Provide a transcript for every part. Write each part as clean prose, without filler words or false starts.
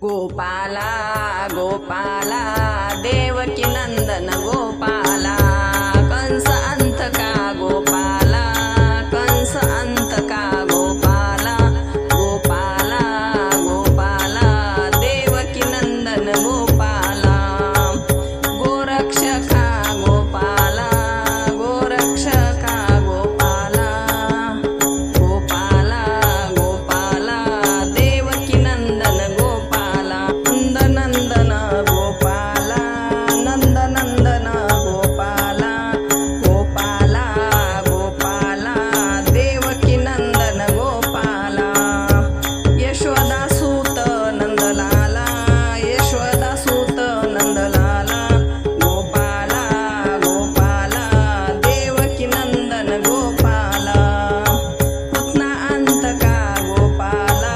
गोपाला गोपाला देवकी नंदन गोपाला कंस अंतका गोपाला कंस अंतका गोपाला गोपाला गोपाला देवकी नंदन गोपाला गोरक्षका गोपाला गोरक्षका गोपाला गोपाला गोपाला देवकी नंदन गोपाला नंदनंदन गोपाला नंदनंदन गोपाला गोपाला गोपाला देवकी नंदन गोपाला यशोदासूत नंदलाला यशोदासूत नंदलाला गोपाला गोपाला देवकी नंदन गोपाला पुतना अंतका गोपाला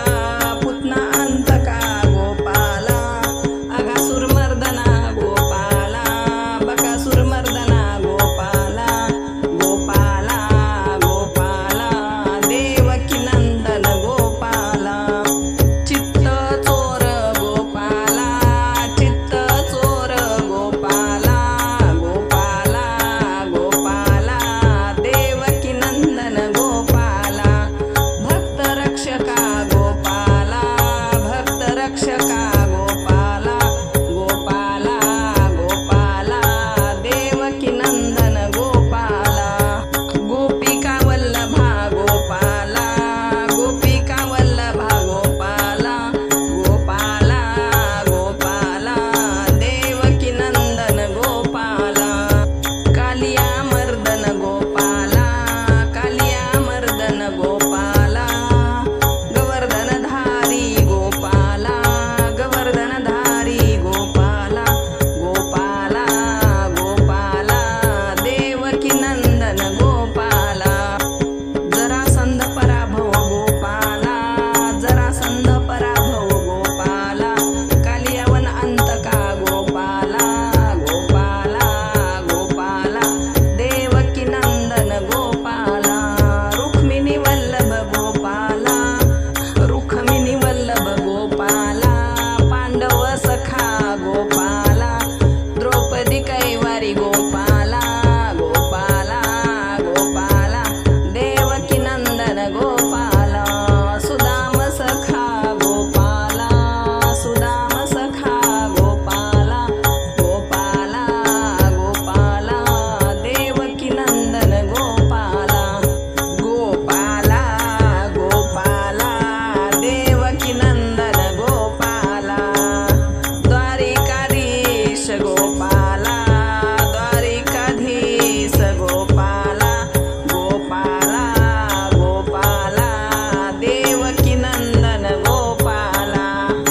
पुतना अंतका गोपाला अगासुर मर्दना गोपाला बकासुर मर्दना गोपाला गोपाला गोपाला देवकी नंदन गोपाला चित्त चोर गोपाला चित्त चोर गोपाला गोपाला गोपाला देवकी नंदन गोपाला भक्त रक्षका गोपाला भक्त रक्षका